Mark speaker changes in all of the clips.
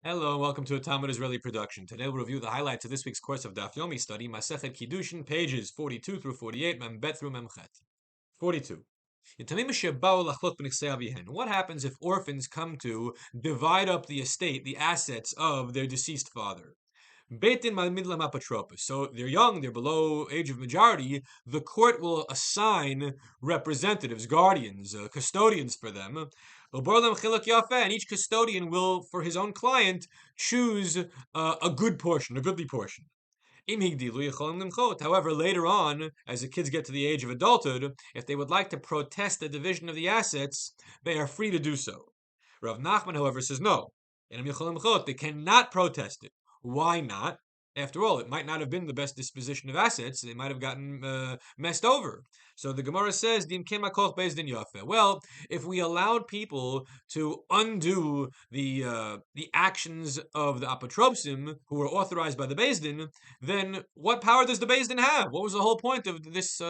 Speaker 1: Hello, welcome to a Talmud Israeli production. Today we'll review the highlights of this week's course of Daf Yomi study, Masechet Kiddushin, pages 42 through 48, Membet through Memchet. 42. What happens if orphans come to divide up the estate, the assets of their deceased father? Beitin Midlam Apotropos. So they're young, they're below age of majority. The court will assign representatives, guardians, custodians for them. And each custodian will, for his own client, choose a good portion, a goodly portion. However, later on, as the kids get to the age of adulthood, if they would like to protest the division of the assets, they are free to do so. Rav Nachman, however, says no. They cannot protest it. Why not? After all, it might not have been the best disposition of assets. They might have gotten messed over. So the Gemara says, well, if we allowed people to undo the actions of the apotropsim who were authorized by the Beis Din, then what power does the Beis Din have? What was the whole point of this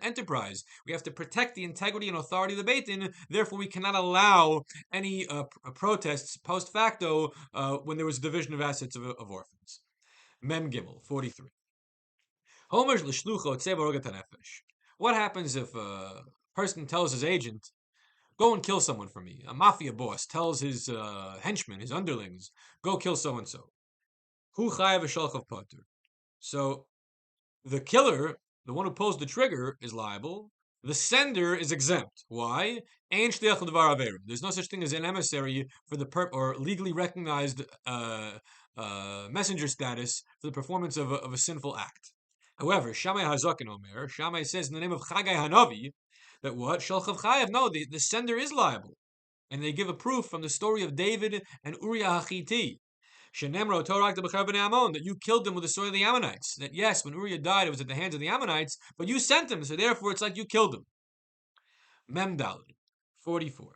Speaker 1: enterprise? We have to protect the integrity and authority of the Beit Din. Therefore, we cannot allow any protests post facto when there was a division of assets of orphans. Mem Gimel 43. Homer's l'shlucho tzeva nefesh. What happens if a person tells his agent, "Go and kill someone for me"? A mafia boss tells his henchmen, his underlings, "Go kill so and so." Hu chayav v'shalchav pater. So the killer, the one who pulls the trigger, is liable. The sender is exempt. Why? There's no such thing as an emissary for the or legally recognized messenger status for the performance of a sinful act. However, Shammai Hazakin Omer, Shammai says in the name of Chagai Hanavi that what? Shalchav Chayav, no, the sender is liable. And they give a proof from the story of David and Uriah Hachiti. That you killed them with the sword of the Ammonites. That yes, when Uriah died, it was at the hands of the Ammonites, but you sent him, so therefore it's like you killed him. Mem Daled 44.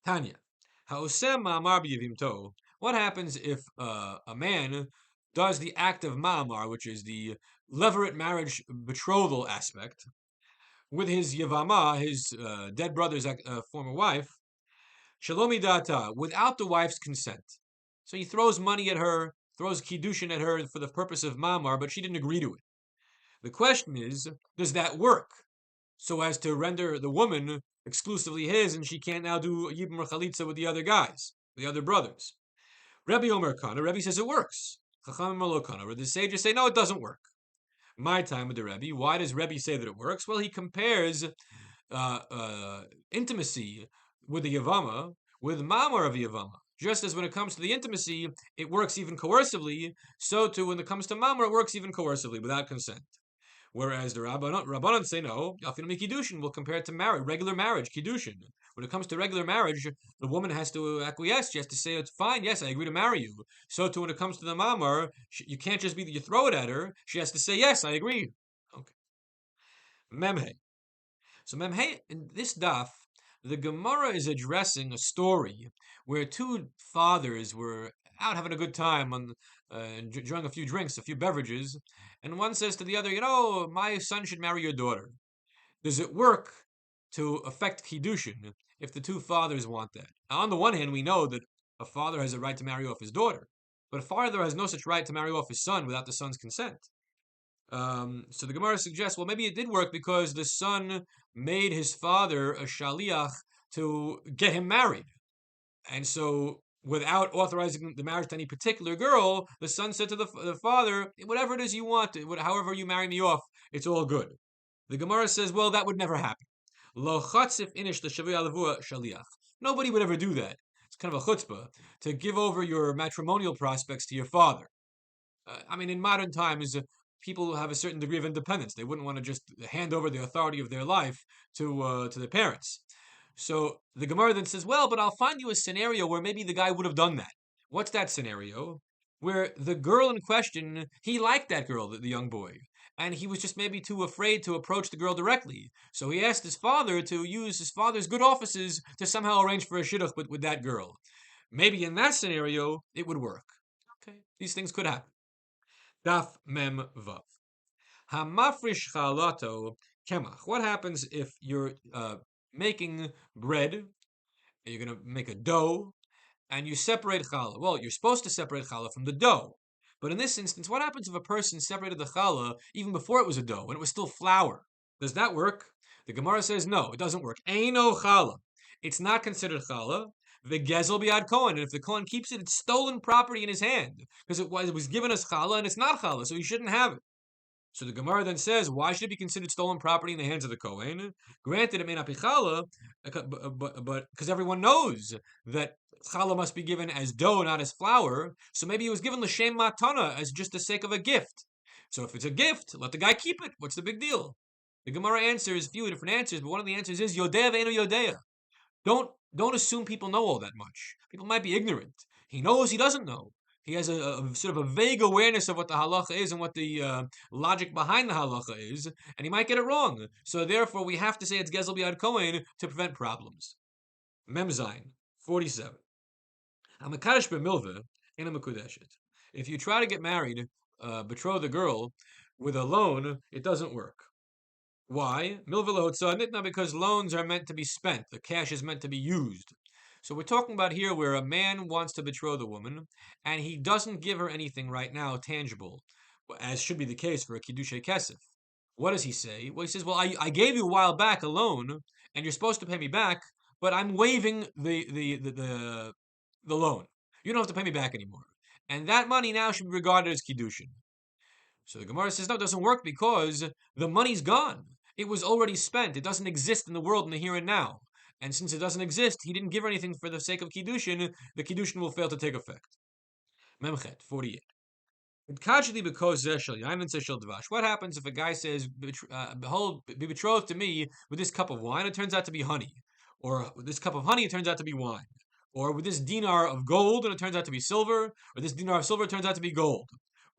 Speaker 1: Tanya. Ha'osem ma'amar b'yivimto. What happens if a man does the act of ma'amar, which is the levirate marriage betrothal aspect, with his yavama, his dead brother's former wife, shalomi data, without the wife's consent? So he throws money at her, throws kiddushin at her for the purpose of ma'amar, but she didn't agree to it. The question is, does that work so as to render the woman exclusively his, and she can't now do yibum or chalitza with the other guys, the other brothers? Rabbi Omer Kana, Rabbi says it works. Chachamim lo kana, where the sages say no, it doesn't work. My time with the Rabbi. Why does Rabbi say that it works? Well, he compares intimacy with the yavama with ma'amar of yavama. Just as when it comes to the intimacy, it works even coercively, so too when it comes to ma'amar, it works even coercively without consent. Whereas the Rabbanan say no, Yafinu Kiddushin will compare it to marriage, regular marriage, Kiddushin. When it comes to regular marriage, the woman has to acquiesce. She has to say, it's fine, yes, I agree to marry you. So too when it comes to the mamar, you can't just be that you throw it at her. She has to say, yes, I agree. Okay. Memhe. So Memhe, in this daf, the Gemara is addressing a story where two fathers were out having a good time enjoying a few drinks, a few beverages, and one says to the other, my son should marry your daughter. Does it work to affect Kiddushin if the two fathers want that? Now, on the one hand, we know that a father has a right to marry off his daughter, but a father has no such right to marry off his son without the son's consent. So the Gemara suggests, well, maybe it did work because the son made his father a shaliach to get him married. And so, without authorizing the marriage to any particular girl, the son said to the father, whatever it is you want, however you marry me off, it's all good. The Gemara says, well, that would never happen. Lo chatzif inish shaliach. Nobody would ever do that. It's kind of a chutzpah to give over your matrimonial prospects to your father. In modern times, people have a certain degree of independence. They wouldn't want to just hand over the authority of their life to their parents. So the Gemara then says, well, but I'll find you a scenario where maybe the guy would have done that. What's that scenario? Where the girl in question, he liked that girl, the young boy, and he was just maybe too afraid to approach the girl directly. So he asked his father to use his father's good offices to somehow arrange for a shidduch with that girl. Maybe in that scenario, it would work. Okay, these things could happen. Daf Mem Vav. Hamafrish chalato kemach. What happens if you're making bread? You're going to make a dough, and you separate challah. Well, you're supposed to separate challah from the dough. But in this instance, what happens if a person separated the challah even before it was a dough and it was still flour? Does that work? The Gemara says no, it doesn't work. Eino challah. It's not considered challah. V'gezel biad Kohen, and if the Kohen keeps it, it's stolen property in his hand because it was given as challah and it's not challah, so he shouldn't have it. So the Gemara then says, why should it be considered stolen property in the hands of the Kohen? Granted, it may not be challah, but because everyone knows that challah must be given as dough, not as flour. So maybe it was given l'shem matana as just the sake of a gift. So if it's a gift, let the guy keep it. What's the big deal? The Gemara answers a few different answers, but one of the answers is Yodea ve'enu Yodea. Don't assume people know all that much. People might be ignorant. He knows he doesn't know. He has a sort of a vague awareness of what the halacha is and what the logic behind the halacha is, and he might get it wrong. So therefore, we have to say it's gezel biad Kohen to prevent problems. Mem Zayin 47. Hamakadosh b'milveh ena mekudeshet. If you try to get married, betroth a girl with a loan, it doesn't work. Why? Milveh because loans are meant to be spent. The cash is meant to be used. So we're talking about here where a man wants to betroth a woman, and he doesn't give her anything right now tangible, as should be the case for a Kiddushay Kesef. What does he say? Well, he says, well, I gave you a while back a loan, and you're supposed to pay me back, but I'm waiving the loan. You don't have to pay me back anymore. And that money now should be regarded as Kiddushin. So the Gemara says, no, it doesn't work because the money's gone. It was already spent. It doesn't exist in the world in the here and now. And since it doesn't exist, he didn't give her anything for the sake of Kiddushin, the Kiddushin will fail to take effect. Memchet 48. What happens if a guy says, behold, be betrothed to me with this cup of wine, it turns out to be honey. Or with this cup of honey, it turns out to be wine. Or with this dinar of gold, and it turns out to be silver. Or this dinar of silver turns out to be gold.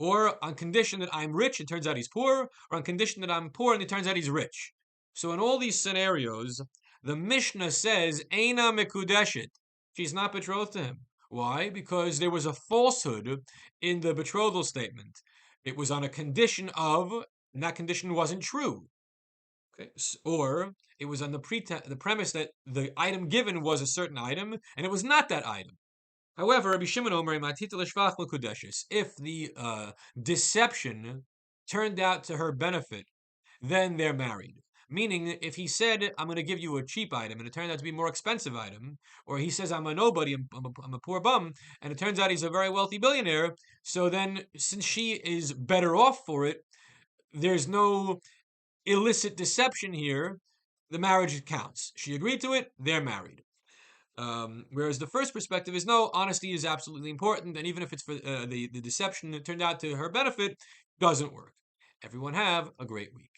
Speaker 1: Or on condition that I'm rich, it turns out he's poor. Or on condition that I'm poor, and it turns out he's rich. So in all these scenarios, the Mishnah says, Eina mekudeshet. She's not betrothed to him. Why? Because there was a falsehood in the betrothal statement. It was on a condition of, and that condition wasn't true. Okay. Or it was on the premise that the item given was a certain item, and it was not that item. However, Rabbi Shimon Omer, if the deception turned out to her benefit, then they're married. Meaning, if he said, I'm going to give you a cheap item, and it turned out to be a more expensive item, or he says, I'm a nobody, I'm a poor bum, and it turns out he's a very wealthy billionaire, so then, since she is better off for it, there's no illicit deception here, the marriage counts. She agreed to it, they're married. Whereas the first perspective is, no, honesty is absolutely important, and even if it's for the deception that turned out to her benefit, doesn't work. Everyone have a great week.